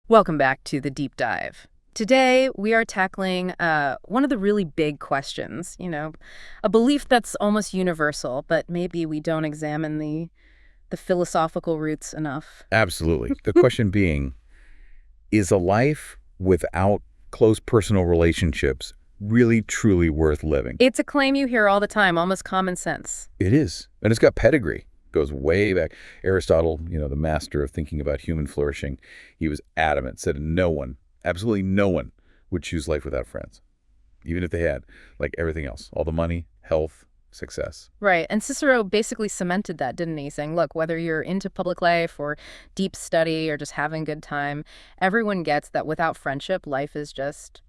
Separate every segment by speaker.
Speaker 1: Welcome back to the deep dive. Today, we are tackling one of the really big questions, a belief that's almost universal, but maybe we don't examine the philosophical roots enough.
Speaker 2: Absolutely. The question being, is a life without close personal relationships really, truly worth living?
Speaker 1: It's a claim you hear all the time, almost common sense.
Speaker 2: It is. And it's got pedigree. Goes way back. Aristotle, the master of thinking about human flourishing, he was adamant, said no one, absolutely no one, would choose life without friends, even if they had, like everything else, all the money, health, success.
Speaker 1: Right. And Cicero basically cemented that, didn't he? Saying, look, whether you're into public life or deep study or just having a good time, everyone gets that without friendship, life is just,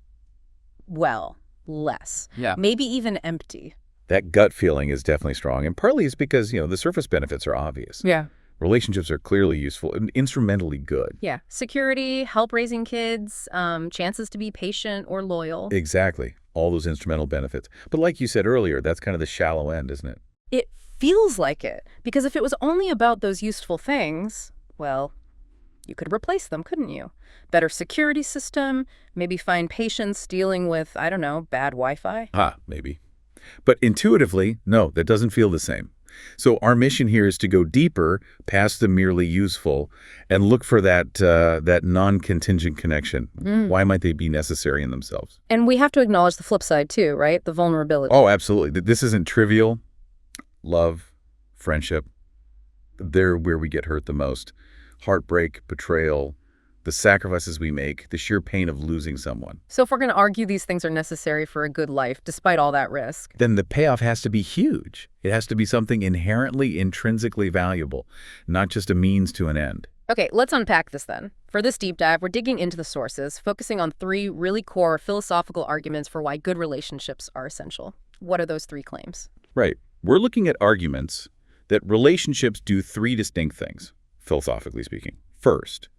Speaker 1: less.
Speaker 2: Yeah.
Speaker 1: Maybe even empty.
Speaker 2: That gut feeling is definitely strong, and partly it's because, the surface benefits are obvious.
Speaker 1: Yeah.
Speaker 2: Relationships are clearly useful and instrumentally good.
Speaker 1: Yeah. Security, help raising kids, chances to be patient or loyal.
Speaker 2: Exactly. All those instrumental benefits. But like you said earlier, that's kind of the shallow end, isn't it?
Speaker 1: It feels like it. Because if it was only about those useful things, well, you could replace them, couldn't you? Better security system, maybe find patience dealing with, I don't know, bad Wi-Fi.
Speaker 2: Maybe. But intuitively, no, that doesn't feel the same. So our mission here is to go deeper past the merely useful and look for that non-contingent connection. Why might they be necessary in themselves?
Speaker 1: And we have to acknowledge the flip side too, right? The vulnerability.
Speaker 2: Oh, absolutely. This isn't trivial. Love, friendship, they're where we get hurt the most. Heartbreak, betrayal, the sacrifices we make, the sheer pain of losing someone.
Speaker 1: So if we're going to argue these things are necessary for a good life, despite all that risk,
Speaker 2: then the payoff has to be huge. It has to be something inherently, intrinsically valuable, not just a means to an end.
Speaker 1: Okay, let's unpack this then. For this deep dive, we're digging into the sources, focusing on three really core philosophical arguments for why good relationships are essential. What are those three claims?
Speaker 2: Right. We're looking at arguments that relationships do three distinct things, philosophically speaking. First,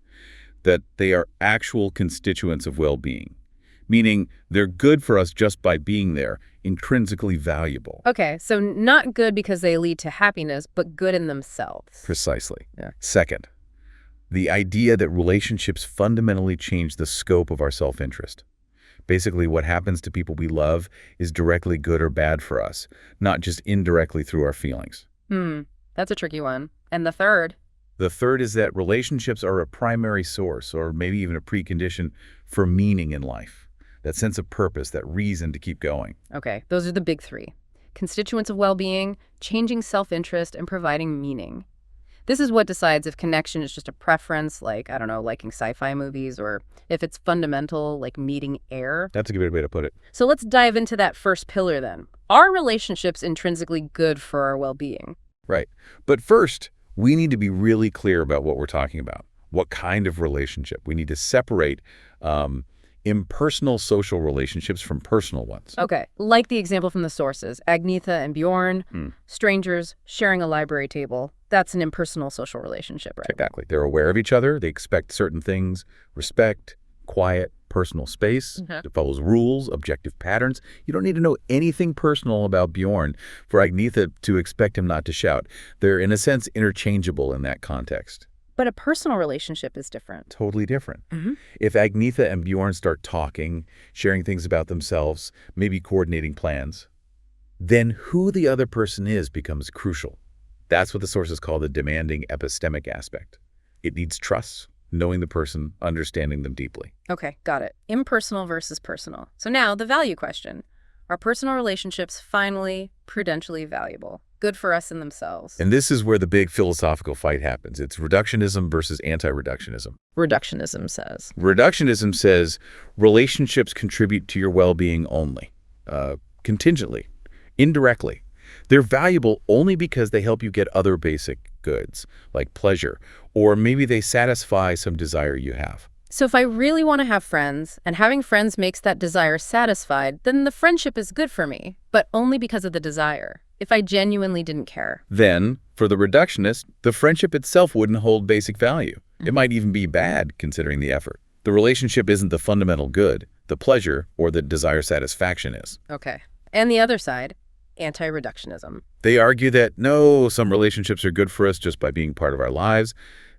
Speaker 2: that they are actual constituents of well-being, meaning they're good for us just by being there, intrinsically valuable.
Speaker 1: Okay, so not good because they lead to happiness, but good in themselves.
Speaker 2: Precisely.
Speaker 1: Yeah.
Speaker 2: Second, the idea that relationships fundamentally change the scope of our self-interest. Basically, what happens to people we love is directly good or bad for us, not just indirectly through our feelings.
Speaker 1: That's a tricky one. And the third?
Speaker 2: The third is that relationships are a primary source, or maybe even a precondition, for meaning in life. That sense of purpose, that reason to keep going.
Speaker 1: Okay, those are the big three. Constituents of well-being, changing self-interest, and providing meaning. This is what decides if connection is just a preference, like, I don't know, liking sci-fi movies, or if it's fundamental, like meeting air.
Speaker 2: That's a good way to put it.
Speaker 1: So let's dive into that first pillar then. Are relationships intrinsically good for our well-being?
Speaker 2: Right. But first, we need to be really clear about what we're talking about. What kind of relationship? We need to separate impersonal social relationships from personal ones.
Speaker 1: Okay, like the example from the sources, Agnetha and Bjorn, strangers sharing a library table. That's an impersonal social relationship, right?
Speaker 2: Exactly. They're aware of each other. They expect certain things, respect, quiet, personal space. It follows rules, objective patterns. You don't need to know anything personal about Bjorn for Agnetha to expect him not to shout. They're, in a sense, interchangeable in that context.
Speaker 1: But a personal relationship is different.
Speaker 2: Totally different. If Agnetha and Bjorn start talking, sharing things about themselves, maybe coordinating plans, then who the other person is becomes crucial. That's what the sources call the demanding epistemic aspect. It needs trust, knowing the person, understanding them deeply.
Speaker 1: Okay, got it. Impersonal versus personal. So now the value question. Are personal relationships finally prudentially valuable? Good for us in themselves?
Speaker 2: And this is where the big philosophical fight happens. It's reductionism versus anti-reductionism. Reductionism says relationships contribute to your well-being only, contingently, indirectly. They're valuable only because they help you get other basic goods, like pleasure, or maybe they satisfy some desire you have.
Speaker 1: So if I really want to have friends, and having friends makes that desire satisfied, then the friendship is good for me, but only because of the desire, if I genuinely didn't care.
Speaker 2: Then, for the reductionist, the friendship itself wouldn't hold basic value. It might even be bad, considering the effort. The relationship isn't the fundamental good. The pleasure or the desire satisfaction is.
Speaker 1: Okay. And the other side, anti-reductionism.
Speaker 2: They argue that, no, some relationships are good for us just by being part of our lives.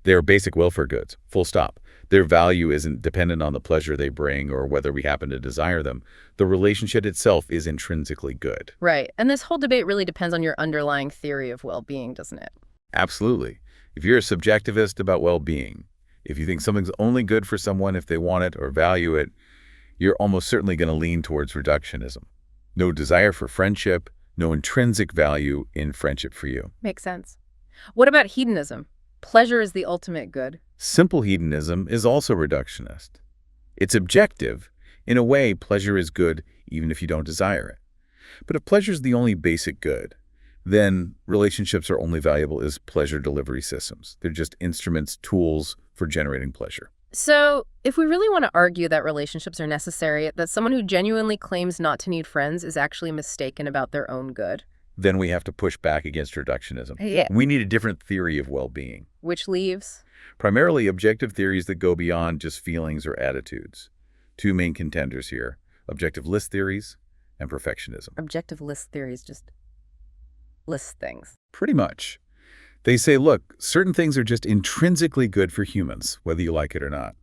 Speaker 2: They're basic welfare goods, full stop. Their value isn't dependent on the pleasure they bring or whether we happen to desire them. The relationship itself is intrinsically good.
Speaker 1: Right. And this whole debate really depends on your underlying theory of well-being, doesn't it?
Speaker 2: Absolutely. If you're a subjectivist about well-being, if you think something's only good for someone if they want it or value it, you're almost certainly going to lean towards reductionism. No desire for friendship, no intrinsic value in friendship for you.
Speaker 1: Makes sense. What about hedonism? Pleasure is the ultimate good.
Speaker 2: Simple hedonism is also reductionist. It's objective. In a way, pleasure is good even if you don't desire it. But if pleasure is the only basic good, then relationships are only valuable as pleasure delivery systems. They're just instruments, tools for generating pleasure.
Speaker 1: So, if we really want to argue that relationships are necessary, that someone who genuinely claims not to need friends is actually mistaken about their own good,
Speaker 2: Then we have to push back against reductionism.
Speaker 1: Yeah.
Speaker 2: We need a different theory of well-being.
Speaker 1: which leaves...
Speaker 2: Primarily objective theories that go beyond just feelings or attitudes. Two main contenders here, objective list theories and perfectionism.
Speaker 1: Objective list theories just list things.
Speaker 2: Pretty much. They say, look, certain things are just intrinsically good for humans, whether you like it or not.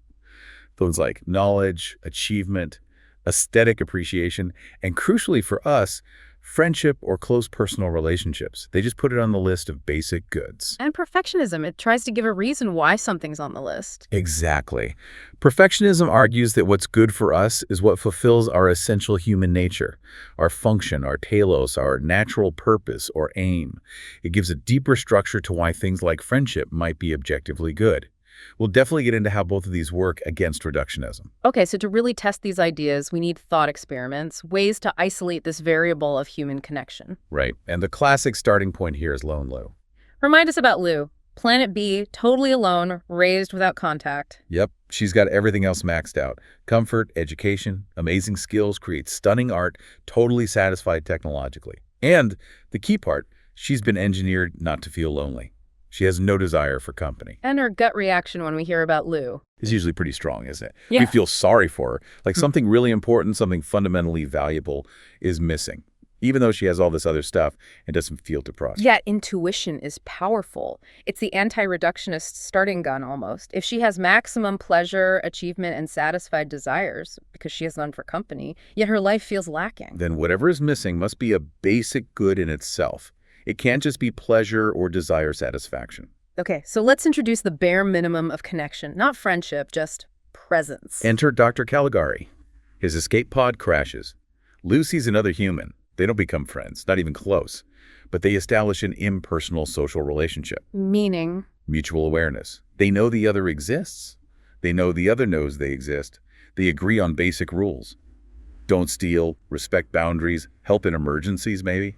Speaker 2: Things like knowledge, achievement, aesthetic appreciation, and crucially for us, friendship or close personal relationships. They just put it on the list of basic goods.
Speaker 1: And perfectionism, it tries to give a reason why something's on the list.
Speaker 2: Exactly. Perfectionism argues that what's good for us is what fulfills our essential human nature, our function, our telos, our natural purpose or aim. It gives a deeper structure to why things like friendship might be objectively good. We'll definitely get into how both of these work against reductionism.
Speaker 1: Okay, so to really test these ideas, we need thought experiments, ways to isolate this variable of human connection.
Speaker 2: Right. And the classic starting point here is Lone Lou.
Speaker 1: Remind us about Lou. Planet B, totally alone, raised without contact.
Speaker 2: Yep, she's got everything else maxed out. Comfort, education, amazing skills, creates stunning art, totally satisfied technologically. And the key part, she's been engineered not to feel lonely. She has no desire for company.
Speaker 1: And our gut reaction when we hear about Lou.
Speaker 2: It's usually pretty strong, isn't it?
Speaker 1: Yeah.
Speaker 2: We feel sorry for her. Like something really important, something fundamentally valuable is missing. Even though she has all this other stuff and doesn't feel depressed.
Speaker 1: Yet intuition is powerful. It's the anti-reductionist starting gun almost. If she has maximum pleasure, achievement, and satisfied desires, because she has none for company, yet her life feels lacking.
Speaker 2: Then whatever is missing must be a basic good in itself. It can't just be pleasure or desire satisfaction.
Speaker 1: Okay, so let's introduce the bare minimum of connection. Not friendship, just presence.
Speaker 2: Enter Dr. Caligari. His escape pod crashes. Lucy's another human. They don't become friends, not even close. But they establish an impersonal social relationship.
Speaker 1: Meaning?
Speaker 2: Mutual awareness. They know the other exists. They know the other knows they exist. They agree on basic rules. Don't steal, respect boundaries, help in emergencies maybe.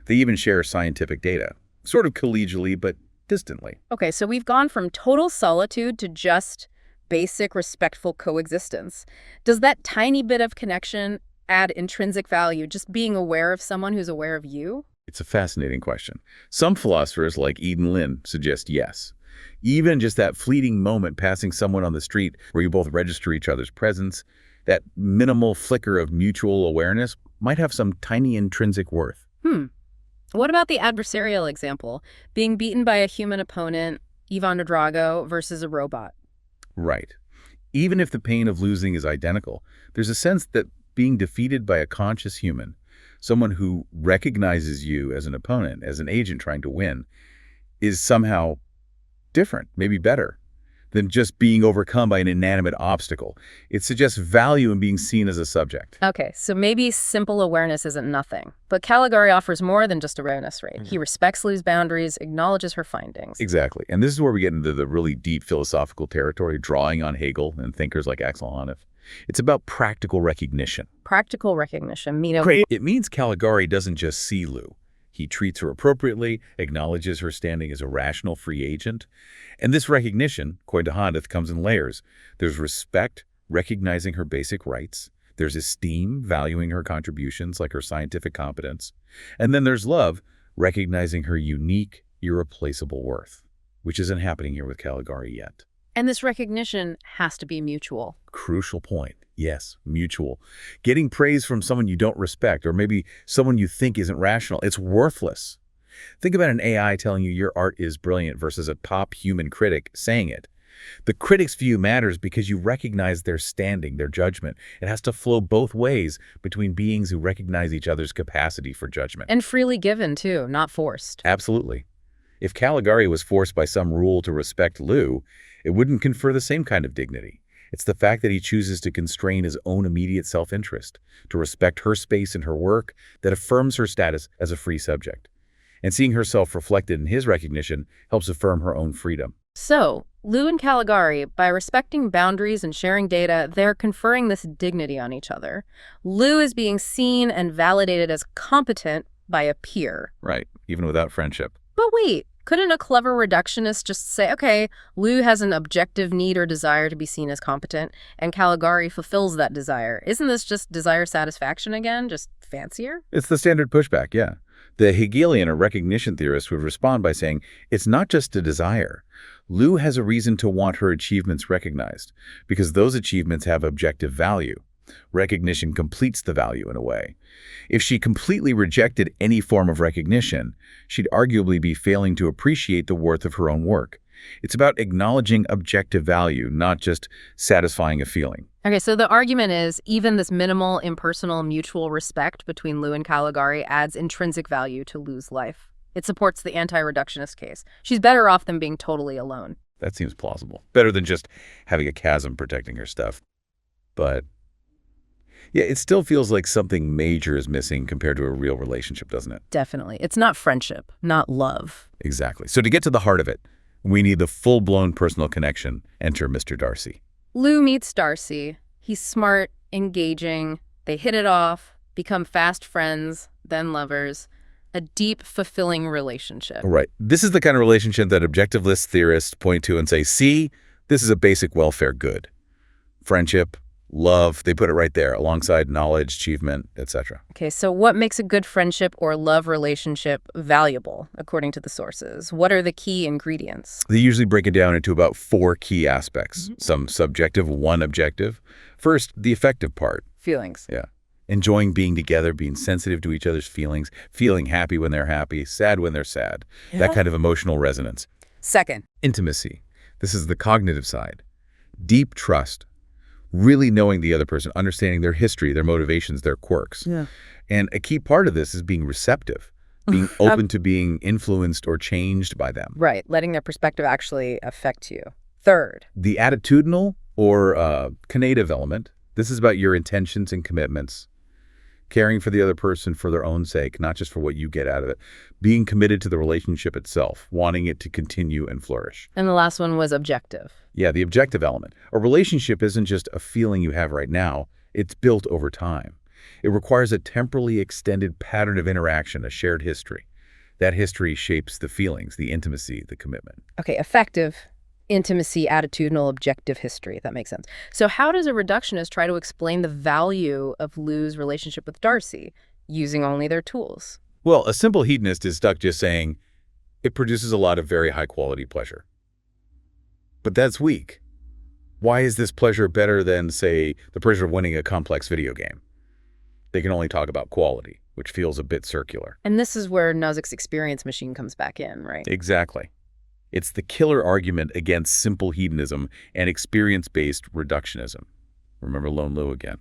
Speaker 2: They even share scientific data, sort of collegially, but distantly.
Speaker 1: Okay, so we've gone from total solitude to just basic respectful coexistence. Does that tiny bit of connection add intrinsic value, just being aware of someone who's aware of you?
Speaker 2: It's a fascinating question. Some philosophers, like Eden Lin, suggest yes. Even just that fleeting moment passing someone on the street where you both register each other's presence, that minimal flicker of mutual awareness might have some tiny intrinsic worth.
Speaker 1: What about the adversarial example? Being beaten by a human opponent, Ivan Drago, versus a robot.
Speaker 2: Right. Even if the pain of losing is identical, there's a sense that being defeated by a conscious human, someone who recognizes you as an opponent, as an agent trying to win, is somehow different, maybe better, than just being overcome by an inanimate obstacle. It suggests value in being seen as a subject.
Speaker 1: Okay, so maybe simple awareness isn't nothing. But Caligari offers more than just awareness, right? He respects Lou's boundaries, acknowledges her findings.
Speaker 2: Exactly. And this is where we get into the really deep philosophical territory, drawing on Hegel and thinkers like Axel Honneth. It's about practical recognition.
Speaker 1: Practical recognition,
Speaker 2: It means Caligari doesn't just see Lou. He treats her appropriately, acknowledges her standing as a rational free agent. And this recognition, according to Honneth, comes in layers. There's respect, recognizing her basic rights. There's esteem, valuing her contributions like her scientific competence. And then there's love, recognizing her unique, irreplaceable worth, which isn't happening here with Caligari yet.
Speaker 1: And this recognition has to be mutual.
Speaker 2: Crucial point. Yes, mutual. Getting praise from someone you don't respect, or maybe someone you think isn't rational, it's worthless. Think about an AI telling you your art is brilliant versus a top human critic saying it. The critic's view matters because you recognize their standing, their judgment. It has to flow both ways between beings who recognize each other's capacity for judgment.
Speaker 1: And freely given, too, not forced.
Speaker 2: Absolutely. If Caligari was forced by some rule to respect Lou, it wouldn't confer the same kind of dignity. It's the fact that he chooses to constrain his own immediate self-interest, to respect her space and her work, that affirms her status as a free subject. And seeing herself reflected in his recognition helps affirm her own freedom.
Speaker 1: So, Lou and Caligari, by respecting boundaries and sharing data, they're conferring this dignity on each other. Lou is being seen and validated as competent by a peer.
Speaker 2: Right, even without friendship.
Speaker 1: But wait, couldn't a clever reductionist just say, okay, Lou has an objective need or desire to be seen as competent, and Caligari fulfills that desire? Isn't this just desire satisfaction again, just fancier?
Speaker 2: It's the standard pushback, yeah. The Hegelian or recognition theorist would respond by saying, it's not just a desire. Lou has a reason to want her achievements recognized, because those achievements have objective value. Recognition completes the value in a way. If she completely rejected any form of recognition, she'd arguably be failing to appreciate the worth of her own work. It's about acknowledging objective value, not just satisfying a feeling.
Speaker 1: Okay, so the argument is even this minimal, impersonal, mutual respect between Lou and Caligari adds intrinsic value to Lou's life. It supports the anti-reductionist case. She's better off than being totally alone.
Speaker 2: That seems plausible. Better than just having a chasm protecting her stuff. But yeah, it still feels like something major is missing compared to a real relationship, doesn't it?
Speaker 1: Definitely. It's not friendship, not love.
Speaker 2: Exactly. So to get to the heart of it, we need the full-blown personal connection. Enter Mr. Darcy.
Speaker 1: Lou meets Darcy. He's smart, engaging. They hit it off, become fast friends, then lovers. A deep, fulfilling relationship.
Speaker 2: Right. This is the kind of relationship that objectivist theorists point to and say, see, this is a basic welfare good. Friendship, love, they put it right there alongside knowledge, achievement, etc.
Speaker 1: Okay, so what makes a good friendship or love relationship valuable, according to the sources? What are the key ingredients?
Speaker 2: They usually break it down into about 4 key aspects. Some subjective, one objective. First, the affective part.
Speaker 1: Feelings.
Speaker 2: Yeah. Enjoying being together, being sensitive to each other's feelings, feeling happy when they're happy, sad when they're sad.
Speaker 1: Yeah.
Speaker 2: That kind of emotional resonance.
Speaker 1: Second.
Speaker 2: Intimacy. This is the cognitive side. Deep trust. Really knowing the other person, understanding their history, their motivations, their quirks.
Speaker 1: Yeah.
Speaker 2: And a key part of this is being receptive, being open to being influenced or changed by them.
Speaker 1: Right, letting their perspective actually affect you. Third.
Speaker 2: The attitudinal or conative element. This is about your intentions and commitments. Caring for the other person for their own sake, not just for what you get out of it. Being committed to the relationship itself, wanting it to continue and flourish.
Speaker 1: And the last one was objective.
Speaker 2: Yeah, the objective element. A relationship isn't just a feeling you have right now. It's built over time. It requires a temporally extended pattern of interaction, a shared history. That history shapes the feelings, the intimacy, the commitment.
Speaker 1: Okay, affective, intimacy, attitudinal, objective history. That makes sense. So how does a reductionist try to explain the value of Lou's relationship with Darcy, using only their tools?
Speaker 2: Well, a simple hedonist is stuck just saying, it produces a lot of very high-quality pleasure. But that's weak. Why is this pleasure better than, say, the pleasure of winning a complex video game? They can only talk about quality, which feels a bit circular.
Speaker 1: And this is where Nozick's experience machine comes back in, right?
Speaker 2: Exactly. It's the killer argument against simple hedonism and experience-based reductionism. Remember Lone Lou again.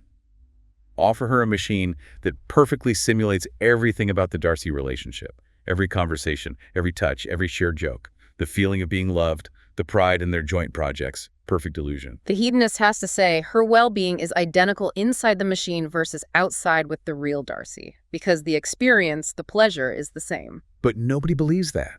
Speaker 2: Offer her a machine that perfectly simulates everything about the Darcy relationship. Every conversation, every touch, every shared joke. The feeling of being loved, the pride in their joint projects. Perfect illusion.
Speaker 1: The hedonist has to say her well-being is identical inside the machine versus outside with the real Darcy, because the experience, the pleasure, is the same.
Speaker 2: But nobody believes that.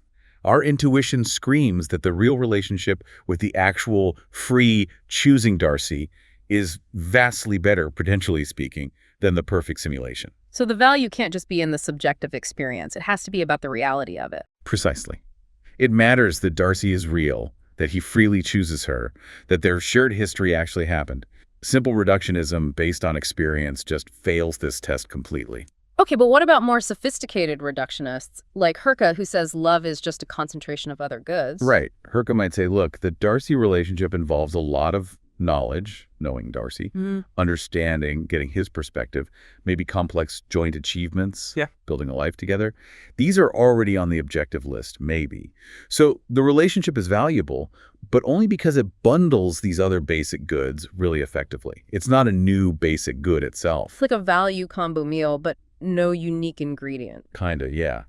Speaker 2: Our intuition screams that the real relationship with the actual, free, choosing Darcy is vastly better, potentially speaking, than the perfect simulation.
Speaker 1: So the value can't just be in the subjective experience. It has to be about the reality of it.
Speaker 2: Precisely. It matters that Darcy is real, that he freely chooses her, that their shared history actually happened. Simple reductionism based on experience just fails this test completely.
Speaker 1: Okay, but what about more sophisticated reductionists, like Herka, who says love is just a concentration of other goods?
Speaker 2: Right. Herka might say, look, the Darcy relationship involves a lot of knowledge, knowing Darcy,
Speaker 1: Mm.
Speaker 2: understanding, getting his perspective, maybe complex joint achievements,
Speaker 3: Yeah.
Speaker 2: building a life together. These are already on the objective list, maybe. So the relationship is valuable, but only because it bundles these other basic goods really effectively. It's not a new basic good itself.
Speaker 1: It's like a value combo meal, but no unique ingredient.
Speaker 2: Kinda, yeah.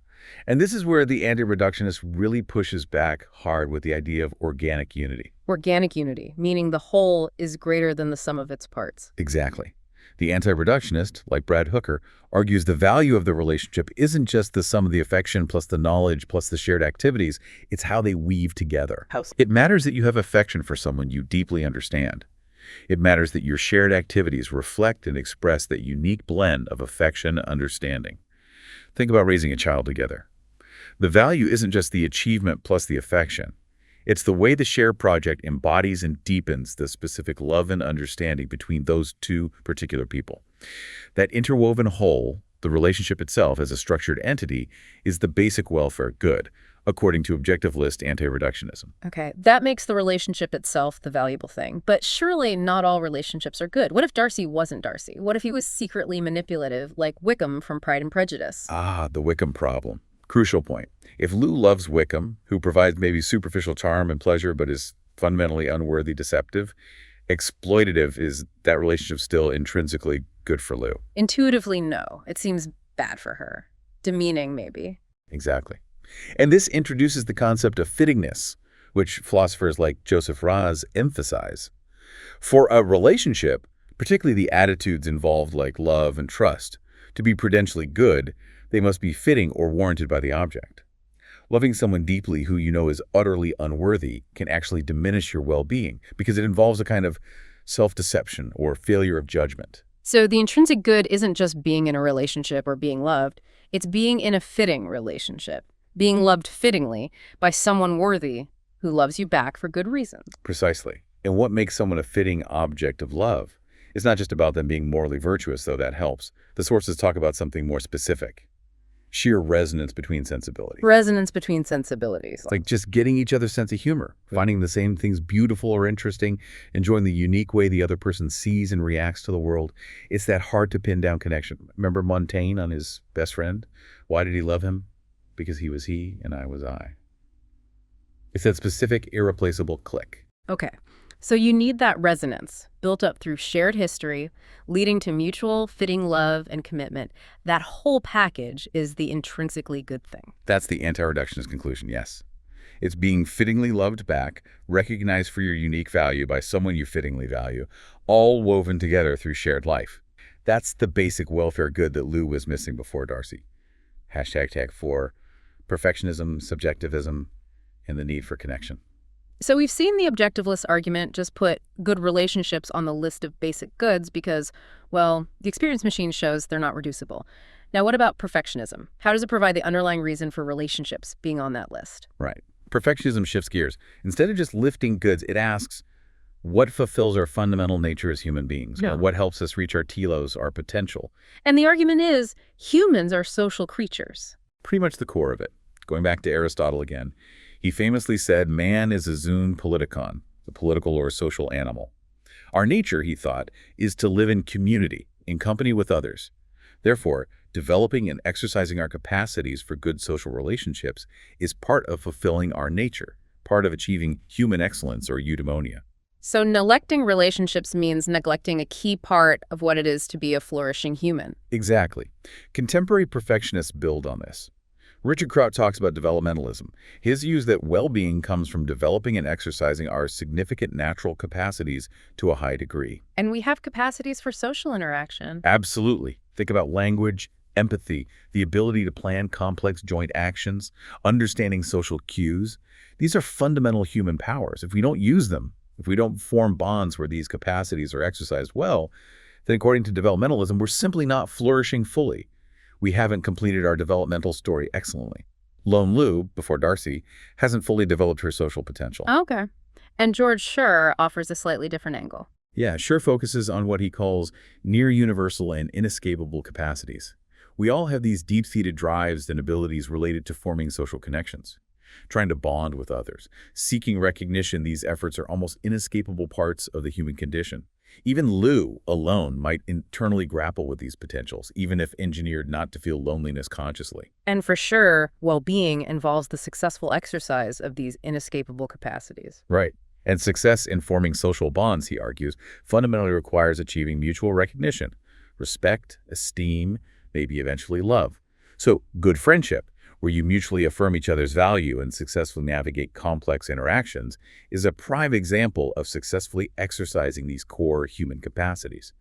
Speaker 2: And this is where the anti-reductionist really pushes back hard with the idea of organic unity.
Speaker 1: Organic unity, meaning the whole is greater than the sum of its parts.
Speaker 2: Exactly. The anti-reductionist, like Brad Hooker, argues the value of the relationship isn't just the sum of the affection plus the knowledge plus the shared activities, it's how they weave together. It matters that you have affection for someone you deeply understand. It matters that your shared activities reflect and express that unique blend of affection and understanding. Think about raising a child together. The value isn't just the achievement plus the affection. It's the way the shared project embodies and deepens the specific love and understanding between those two particular people. That interwoven whole, the relationship itself as a structured entity, is the basic welfare good, according to objectivist anti-reductionism.
Speaker 1: Okay, that makes the relationship itself the valuable thing. But surely not all relationships are good. What if Darcy wasn't Darcy? What if he was secretly manipulative, like Wickham from Pride and Prejudice?
Speaker 2: Ah, the Wickham problem. Crucial point. If Lou loves Wickham, who provides maybe superficial charm and pleasure but is fundamentally unworthy, deceptive, exploitative, is that relationship still intrinsically good for Lou?
Speaker 1: Intuitively, no. It seems bad for her. Demeaning, maybe.
Speaker 2: Exactly. And this introduces the concept of fittingness, which philosophers like Joseph Raz emphasize. For a relationship, particularly the attitudes involved like love and trust, to be prudentially good, they must be fitting or warranted by the object. Loving someone deeply who you know is utterly unworthy can actually diminish your well-being because it involves a kind of self-deception or failure of judgment.
Speaker 1: So the intrinsic good isn't just being in a relationship or being loved. It's being in a fitting relationship, being loved fittingly by someone worthy who loves you back for good reasons.
Speaker 2: Precisely. And what makes someone a fitting object of love? It's not just about them being morally virtuous, though that helps. The sources talk about something more specific. Sheer resonance between sensibilities.
Speaker 1: Resonance between sensibilities.
Speaker 2: It's like just getting each other's sense of humor, finding the same things beautiful or interesting, enjoying the unique way the other person sees and reacts to the world. It's that hard to pin down connection. Remember Montaigne on his best friend? Why did he love him? Because he was he and I was I. It's that specific, irreplaceable click.
Speaker 1: Okay, so you need that resonance built up through shared history, leading to mutual, fitting love and commitment. That whole package is the intrinsically good thing.
Speaker 2: That's the anti-reductionist conclusion, yes. It's being fittingly loved back, recognized for your unique value by someone you fittingly value, all woven together through shared life. That's the basic welfare good that Lou was missing before Darcy. #tag4, perfectionism, subjectivism, and the need for connection.
Speaker 1: So we've seen the objectivist argument just put good relationships on the list of basic goods because, well, the experience machine shows they're not reducible. Now, what about perfectionism? How does it provide the underlying reason for relationships being on that list?
Speaker 2: Right. Perfectionism shifts gears. Instead of just lifting goods, it asks, what fulfills our fundamental nature as human beings?
Speaker 1: Yeah.
Speaker 2: Or what helps us reach our telos, our potential?
Speaker 1: And the argument is humans are social creatures.
Speaker 2: Pretty much the core of it. Going back to Aristotle again, he famously said, man is a zoon politikon, the political or social animal. Our nature, he thought, is to live in community, in company with others. Therefore, developing and exercising our capacities for good social relationships is part of fulfilling our nature, part of achieving human excellence or eudaimonia.
Speaker 1: So neglecting relationships means neglecting a key part of what it is to be a flourishing human.
Speaker 2: Exactly. Contemporary perfectionists build on this. Richard Kraut talks about developmentalism. His view is that well-being comes from developing and exercising our significant natural capacities to a high degree.
Speaker 1: And we have capacities for social interaction.
Speaker 2: Absolutely. Think about language, empathy, the ability to plan complex joint actions, understanding social cues. These are fundamental human powers. If we don't use them, if we don't form bonds where these capacities are exercised well, then according to developmentalism, we're simply not flourishing fully. We haven't completed our developmental story excellently. Lone Lou, before Darcy, hasn't fully developed her social potential.
Speaker 1: Okay. And George Schur offers a slightly different angle.
Speaker 2: Yeah, Schur focuses on what he calls near-universal and inescapable capacities. We all have these deep-seated drives and abilities related to forming social connections. trying to bond with others, seeking recognition. These efforts are almost inescapable parts of the human condition. Even Lou alone might internally grapple with these potentials, even if engineered not to feel loneliness consciously.
Speaker 1: And for sure, well-being involves the successful exercise of these inescapable capacities.
Speaker 2: Right. And success in forming social bonds, he argues, fundamentally requires achieving mutual recognition, respect, esteem, maybe eventually love. So good friendship, where you mutually affirm each other's value and successfully navigate complex interactions, is a prime example of successfully exercising these core human capacities.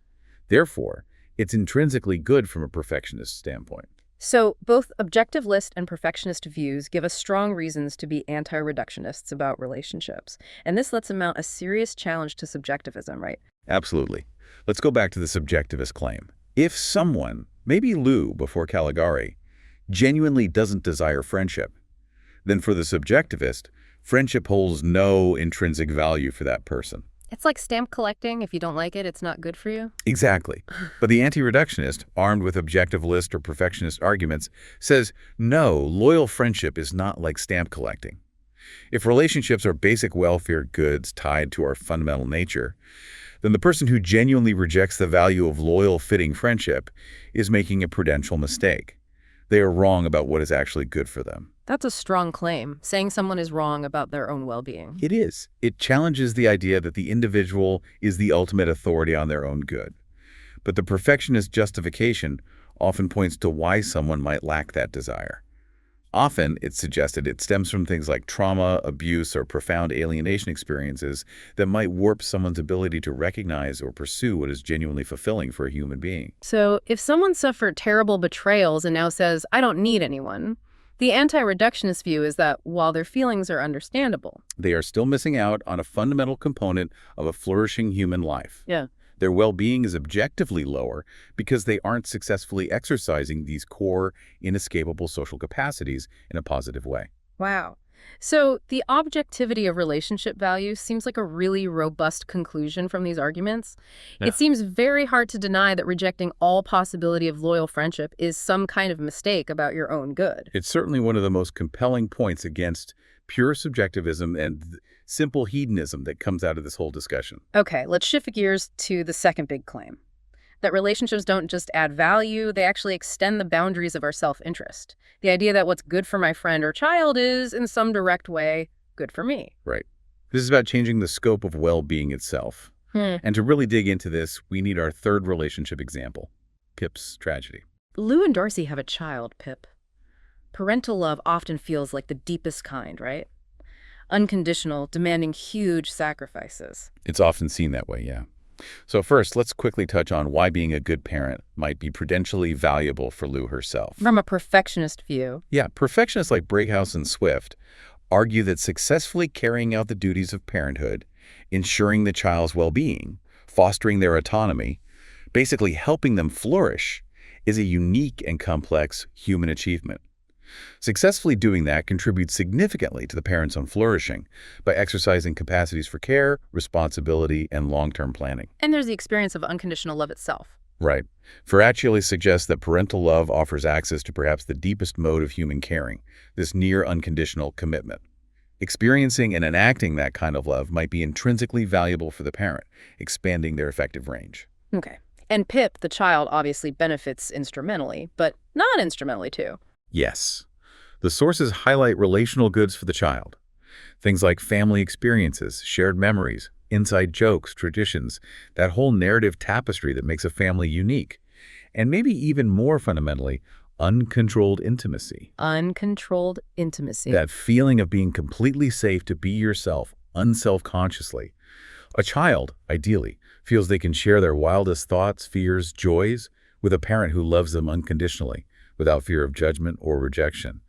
Speaker 2: Therefore, it's intrinsically good from a perfectionist standpoint.
Speaker 1: So both objectivist and perfectionist views give us strong reasons to be anti-reductionists about relationships. And this lets them mount a serious challenge to subjectivism, right?
Speaker 2: Absolutely. Let's go back to the subjectivist claim. If someone, maybe Lou before Caligari, genuinely doesn't desire friendship, then for the subjectivist, friendship holds no intrinsic value for that person.
Speaker 1: It's like stamp collecting. If you don't like it, it's not good for you.
Speaker 2: Exactly. But the anti-reductionist, armed with objectivist or perfectionist arguments, says, no, loyal friendship is not like stamp collecting. If relationships are basic welfare goods tied to our fundamental nature, then the person who genuinely rejects the value of loyal, fitting friendship is making a prudential mistake. They are wrong about what is actually good for them.
Speaker 1: That's a strong claim, saying someone is wrong about their own well-being.
Speaker 2: It is. It challenges the idea that the individual is the ultimate authority on their own good. But the perfectionist justification often points to why someone might lack that desire. Often, it's suggested it stems from things like trauma, abuse, or profound alienation experiences that might warp someone's ability to recognize or pursue what is genuinely fulfilling for a human being.
Speaker 1: So if someone suffered terrible betrayals and now says, I don't need anyone, the anti-reductionist view is that while their feelings are understandable,
Speaker 2: They are still missing out on a fundamental component of a flourishing human life.
Speaker 1: yeah,
Speaker 2: Their well-being is objectively lower because they aren't successfully exercising these core, inescapable social capacities in a positive way.
Speaker 1: wow. So the objectivity of relationship value seems like a really robust conclusion from these arguments.
Speaker 2: Yeah.
Speaker 1: It seems very hard to deny that rejecting all possibility of loyal friendship is some kind of mistake about your own good.
Speaker 2: It's certainly one of the most compelling points against pure subjectivism and simple hedonism that comes out of this whole discussion.
Speaker 1: Okay, let's shift gears to the second big claim. That relationships don't just add value, they actually extend the boundaries of our self-interest. The idea that what's good for my friend or child is, in some direct way, good for me.
Speaker 2: Right. This is about changing the scope of well-being itself. And to really dig into this, we need our third relationship example, Pip's tragedy.
Speaker 1: Lou and Darcy have a child, Pip. Parental love often feels like the deepest kind, right? Unconditional, demanding huge sacrifices.
Speaker 2: It's often seen that way, yeah. So first, let's quickly touch on why being a good parent might be prudentially valuable for Lou herself.
Speaker 1: From a perfectionist view,
Speaker 2: Yeah, perfectionists like Breakhouse and Swift argue that successfully carrying out the duties of parenthood, ensuring the child's well-being, fostering their autonomy, basically helping them flourish, is a unique and complex human achievement. Successfully doing that contributes significantly to the parent's own flourishing by exercising capacities for care, responsibility, and long-term planning.
Speaker 1: and there's the experience of unconditional love itself.
Speaker 2: Right. Ferraccioli suggests that parental love offers access to perhaps the deepest mode of human caring, this near unconditional commitment. Experiencing and enacting that kind of love might be intrinsically valuable for the parent, expanding their effective range.
Speaker 1: Okay. And Pip, the child, obviously benefits instrumentally, but not instrumentally too.
Speaker 2: Yes. The sources highlight relational goods for the child. Things like family experiences, shared memories, inside jokes, traditions, that whole narrative tapestry that makes a family unique. And maybe even more fundamentally, uncontrolled intimacy.
Speaker 1: Uncontrolled intimacy.
Speaker 2: That feeling of being completely safe to be yourself, unself-consciously. A child, ideally, feels they can share their wildest thoughts, fears, joys with a parent who loves them unconditionally, without fear of judgment or rejection.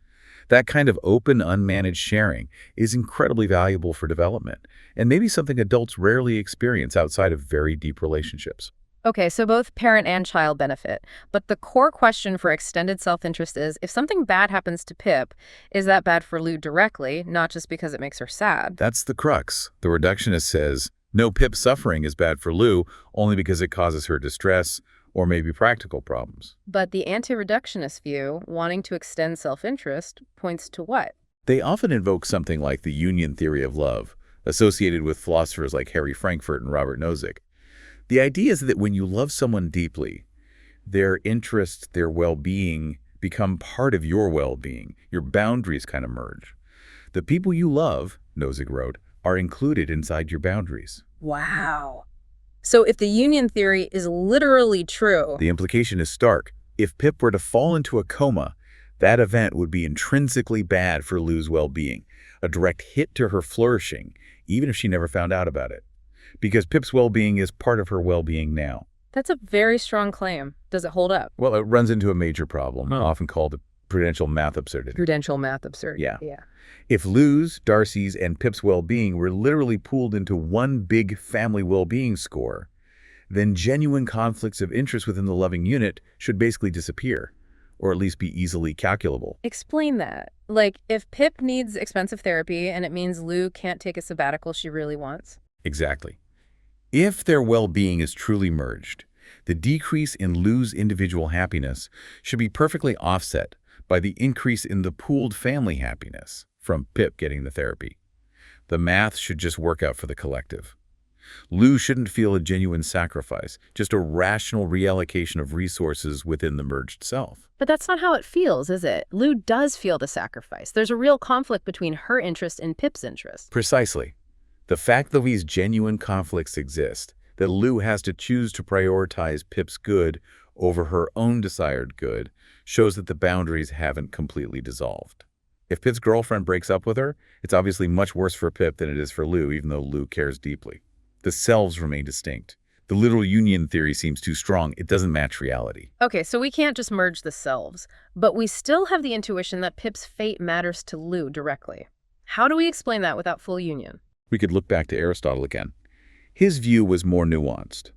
Speaker 2: That kind of open, unmanaged sharing is incredibly valuable for development, and maybe something adults rarely experience outside of very deep relationships.
Speaker 1: Okay, so both parent and child benefit. But the core question for extended self-interest is, if something bad happens to Pip, is that bad for Lou directly, not just because it makes her sad?
Speaker 2: That's the crux. The reductionist says, no, Pip's suffering is bad for Lou only because it causes her distress or maybe practical problems.
Speaker 1: But the anti-reductionist view, wanting to extend self-interest, points to what?
Speaker 2: They often invoke something like the union theory of love, associated with philosophers like Harry Frankfurt and Robert Nozick. The idea is that when you love someone deeply, their interests, their well-being become part of your well-being. Your boundaries kind of merge. The people you love, Nozick wrote, are included inside your boundaries.
Speaker 1: Wow. So if the union theory is literally true,
Speaker 2: The implication is stark. If Pip were to fall into a coma, that event would be intrinsically bad for Lou's well-being, a direct hit to her flourishing, even if she never found out about it. Because Pip's well-being is part of her well-being now.
Speaker 1: that's a very strong claim. Does it hold up?
Speaker 2: Well, it runs into a major problem, often called prudential math absurdity.
Speaker 1: Prudential math absurd.
Speaker 2: Yeah.
Speaker 1: Yeah.
Speaker 2: If Lou's, Darcy's, and Pip's well-being were literally pooled into one big family well-being score, then genuine conflicts of interest within the loving unit should basically disappear, or at least be easily calculable.
Speaker 1: Explain that. Like, if Pip needs expensive therapy and it means Lou can't take a sabbatical she really wants.
Speaker 2: Exactly. If their well-being is truly merged, the decrease in Lou's individual happiness should be perfectly offset by the increase in the pooled family happiness from Pip getting the therapy. The math should just work out for the collective. Lou shouldn't feel a genuine sacrifice, just a rational reallocation of resources within the merged self.
Speaker 1: But that's not how it feels, is it? Lou does feel the sacrifice. There's a real conflict between her interest and Pip's interest.
Speaker 2: Precisely. The fact that these genuine conflicts exist, that Lou has to choose to prioritize Pip's good over her own desired good, shows that the boundaries haven't completely dissolved. If Pip's girlfriend breaks up with her, it's obviously much worse for Pip than it is for Lou, even though Lou cares deeply. The selves remain distinct. The literal union theory seems too strong. It doesn't match reality.
Speaker 1: Okay, so we can't just merge the selves, but we still have the intuition that Pip's fate matters to Lou directly. How do we explain that without full union?
Speaker 2: We could look back to Aristotle again. His view was more nuanced.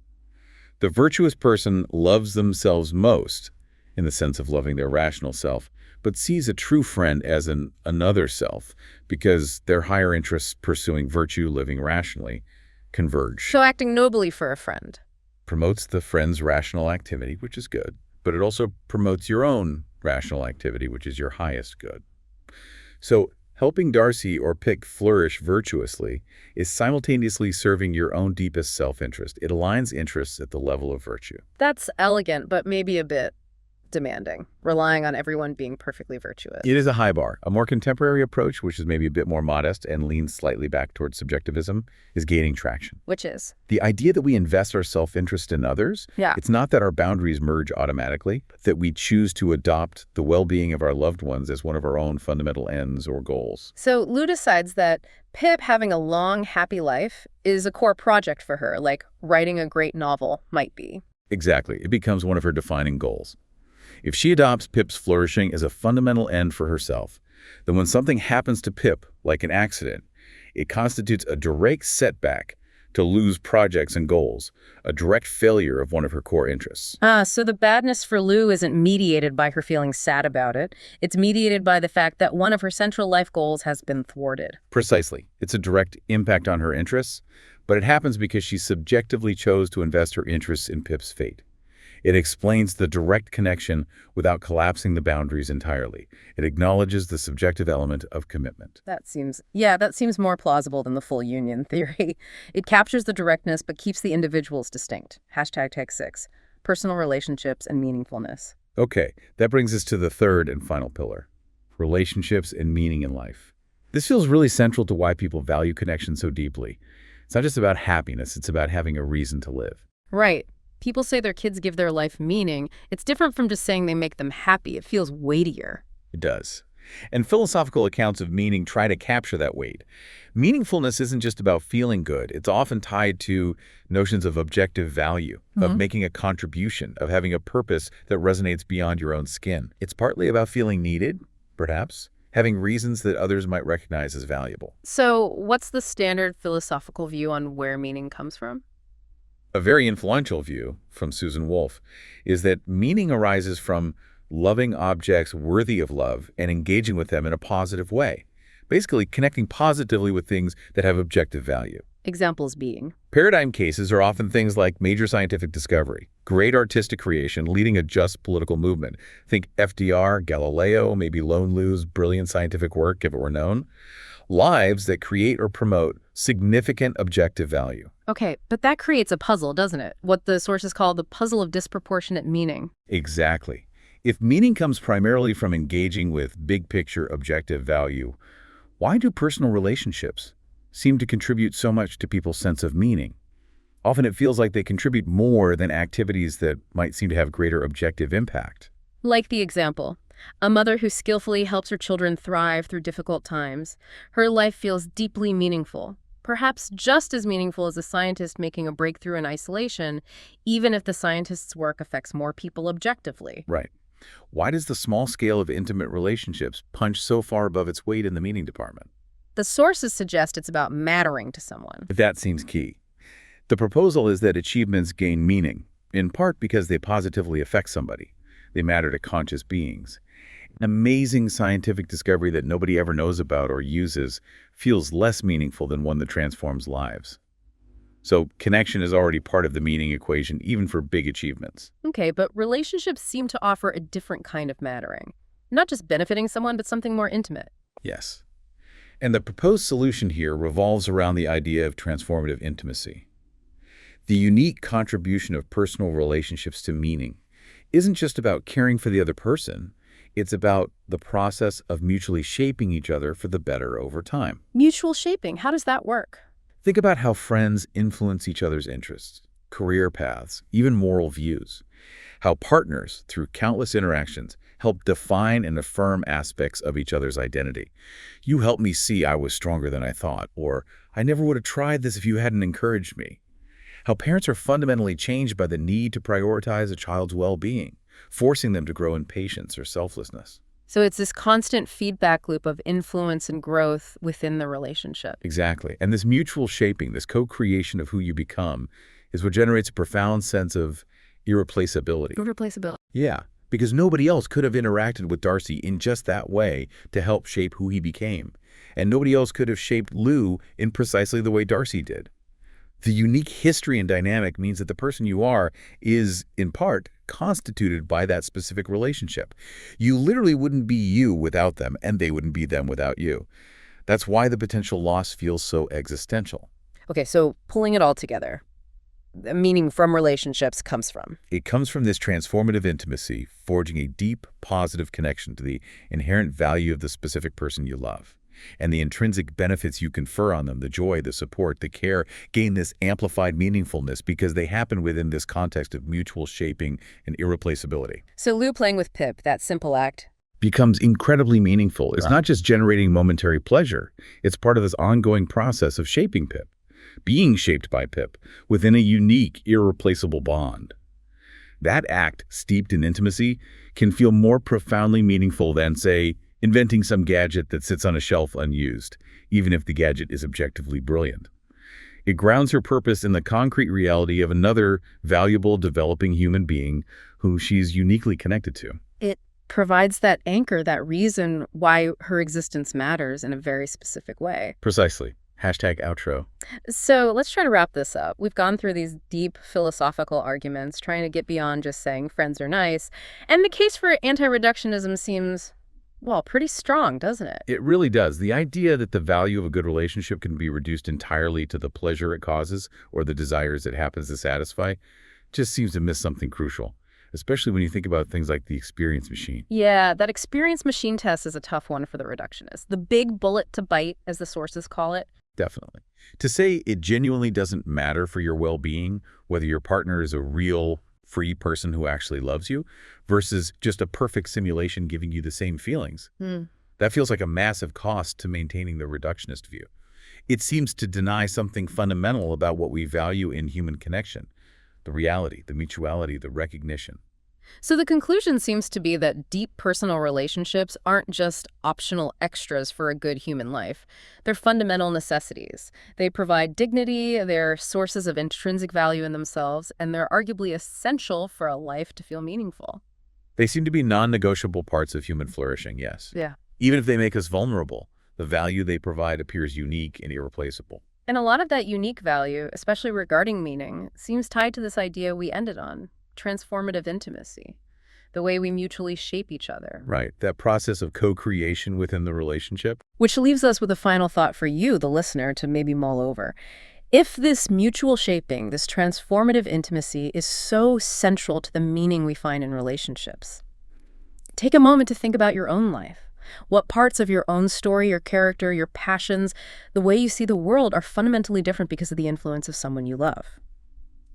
Speaker 2: The virtuous person loves themselves most, in the sense of loving their rational self, but sees a true friend as another self, because their higher interests pursuing virtue, living rationally, converge.
Speaker 1: So acting nobly for a friend.
Speaker 2: Promotes the friend's rational activity, which is good, but it also promotes your own rational activity, which is your highest good. So helping Darcy or Pip flourish virtuously is simultaneously serving your own deepest self-interest. It aligns interests at the level of virtue.
Speaker 1: That's elegant, but maybe a bit demanding, relying on everyone being perfectly virtuous.
Speaker 2: It is a high bar. A more contemporary approach, which is maybe a bit more modest and leans slightly back towards subjectivism, is gaining traction.
Speaker 1: Which is?
Speaker 2: The idea that we invest our self-interest in others,
Speaker 1: Yeah.
Speaker 2: it's not that our boundaries merge automatically, but that we choose to adopt the well-being of our loved ones as one of our own fundamental ends or goals.
Speaker 1: So Lou decides that Pip having a long, happy life is a core project for her, like writing a great novel might be.
Speaker 2: Exactly. It becomes one of her defining goals. If she adopts Pip's flourishing as a fundamental end for herself, then when something happens to Pip, like an accident, it constitutes a direct setback to Lou's projects and goals, a direct failure of one of her core interests.
Speaker 1: So the badness for Lou isn't mediated by her feeling sad about it. It's mediated by the fact that one of her central life goals has been thwarted.
Speaker 2: Precisely. It's a direct impact on her interests, but it happens because she subjectively chose to invest her interests in Pip's fate. It explains the direct connection without collapsing the boundaries entirely. It acknowledges the subjective element of commitment.
Speaker 1: That seems more plausible than the full union theory. It captures the directness but keeps the individuals distinct. #Tag6, personal relationships and meaningfulness.
Speaker 2: Okay, that brings us to the third and final pillar, relationships and meaning in life. This feels really central to why people value connection so deeply. It's not just about happiness, it's about having a reason to live.
Speaker 1: Right. People say their kids give their life meaning. It's different from just saying they make them happy. It feels weightier.
Speaker 2: It does. And philosophical accounts of meaning try to capture that weight. Meaningfulness isn't just about feeling good. It's often tied to notions of objective value, of making a contribution, of having a purpose that resonates beyond your own skin. It's partly about feeling needed, perhaps, having reasons that others might recognize as valuable.
Speaker 1: So what's the standard philosophical view on where meaning comes from?
Speaker 2: A very influential view from Susan Wolf is that meaning arises from loving objects worthy of love and engaging with them in a positive way, basically connecting positively with things that have objective value.
Speaker 1: Examples being.
Speaker 2: Paradigm cases are often things like major scientific discovery, great artistic creation leading a just political movement. Think FDR, Galileo, maybe Lone Lou's brilliant scientific work if it were known. Lives that create or promote significant objective value.
Speaker 1: Okay, but that creates a puzzle, doesn't it? What the sources call the puzzle of disproportionate meaning.
Speaker 2: Exactly. If meaning comes primarily from engaging with big-picture objective value, why do personal relationships seem to contribute so much to people's sense of meaning? Often it feels like they contribute more than activities that might seem to have greater objective impact.
Speaker 1: Like the example, a mother who skillfully helps her children thrive through difficult times. Her life feels deeply meaningful, perhaps just as meaningful as a scientist making a breakthrough in isolation, even if the scientist's work affects more people objectively.
Speaker 2: Right. Why does the small scale of intimate relationships punch so far above its weight in the meaning department?
Speaker 1: The sources suggest it's about mattering to someone.
Speaker 2: That seems key. The proposal is that achievements gain meaning, in part because they positively affect somebody. They matter to conscious beings. An amazing scientific discovery that nobody ever knows about or uses feels less meaningful than one that transforms lives. So connection is already part of the meaning equation, even for big achievements.
Speaker 1: Okay, but relationships seem to offer a different kind of mattering. Not just benefiting someone, but something more intimate.
Speaker 2: Yes. And the proposed solution here revolves around the idea of transformative intimacy. The unique contribution of personal relationships to meaning isn't just about caring for the other person. It's about the process of mutually shaping each other for the better over time.
Speaker 1: Mutual shaping, how does that work?
Speaker 2: Think about how friends influence each other's interests, career paths, even moral views. How partners, through countless interactions, help define and affirm aspects of each other's identity. You helped me see I was stronger than I thought, or I never would have tried this if you hadn't encouraged me. How parents are fundamentally changed by the need to prioritize a child's well-being, forcing them to grow in patience or selflessness.
Speaker 1: So it's this constant feedback loop of influence and growth within the relationship.
Speaker 2: Exactly. And this mutual shaping, this co-creation of who you become, is what generates a profound sense of irreplaceability.
Speaker 1: Irreplaceability.
Speaker 2: Yeah, because nobody else could have interacted with Darcy in just that way to help shape who he became. And nobody else could have shaped Lou in precisely the way Darcy did. The unique history and dynamic means that the person you are is, in part, constituted by that specific relationship. You literally wouldn't be you without them, and they wouldn't be them without you. That's why the potential loss feels so existential.
Speaker 1: Okay, so pulling it all together, the meaning from relationships comes from.
Speaker 2: It comes from this transformative intimacy, forging a deep, positive connection to the inherent value of the specific person you love. And the intrinsic benefits you confer on them, the joy, the support, the care, gain this amplified meaningfulness because they happen within this context of mutual shaping and irreplaceability.
Speaker 1: So Lou playing with Pip, that simple act,
Speaker 2: Becomes incredibly meaningful. It's not just generating momentary pleasure. It's part of this ongoing process of shaping Pip, being shaped by Pip within a unique, irreplaceable bond. That act, steeped in intimacy, can feel more profoundly meaningful than, say, inventing some gadget that sits on a shelf unused, even if the gadget is objectively brilliant. It grounds her purpose in the concrete reality of another valuable, developing human being who she's uniquely connected to.
Speaker 1: it provides that anchor, that reason why her existence matters in a very specific way.
Speaker 2: Precisely. #outro.
Speaker 1: So let's try to wrap this up. We've gone through these deep philosophical arguments, trying to get beyond just saying friends are nice. And the case for anti-reductionism seems, well, pretty strong, doesn't it?
Speaker 2: It really does. The idea that the value of a good relationship can be reduced entirely to the pleasure it causes or the desires it happens to satisfy just seems to miss something crucial, especially when you think about things like the experience machine.
Speaker 1: Yeah, that experience machine test is a tough one for the reductionists. The big bullet to bite, as the sources call it.
Speaker 2: Definitely. To say it genuinely doesn't matter for your well-being, whether your partner is a real, free person who actually loves you versus just a perfect simulation giving you the same feelings. That feels like a massive cost to maintaining the reductionist view. It seems to deny something fundamental about what we value in human connection, the reality, the mutuality, the recognition.
Speaker 1: So the conclusion seems to be that deep personal relationships aren't just optional extras for a good human life. They're fundamental necessities. They provide dignity, they're sources of intrinsic value in themselves, and they're arguably essential for a life to feel meaningful.
Speaker 2: They seem to be non-negotiable parts of human flourishing, yes.
Speaker 1: Yeah.
Speaker 2: Even if they make us vulnerable, the value they provide appears unique and irreplaceable.
Speaker 1: And a lot of that unique value, especially regarding meaning, seems tied to this idea we ended on, transformative intimacy, the way we mutually shape each other.
Speaker 2: Right, that process of co-creation within the relationship.
Speaker 1: Which leaves us with a final thought for you, the listener, to maybe mull over. If this mutual shaping, this transformative intimacy is so central to the meaning we find in relationships, take a moment to think about your own life. What parts of your own story, your character, your passions, the way you see the world are fundamentally different because of the influence of someone you love?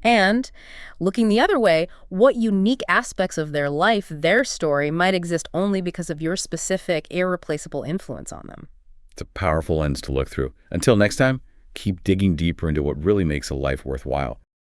Speaker 1: And, looking the other way, what unique aspects of their life, their story, might exist only because of your specific, irreplaceable influence on them?
Speaker 2: It's a powerful lens to look through. Until next time, keep digging deeper into what really makes a life worthwhile.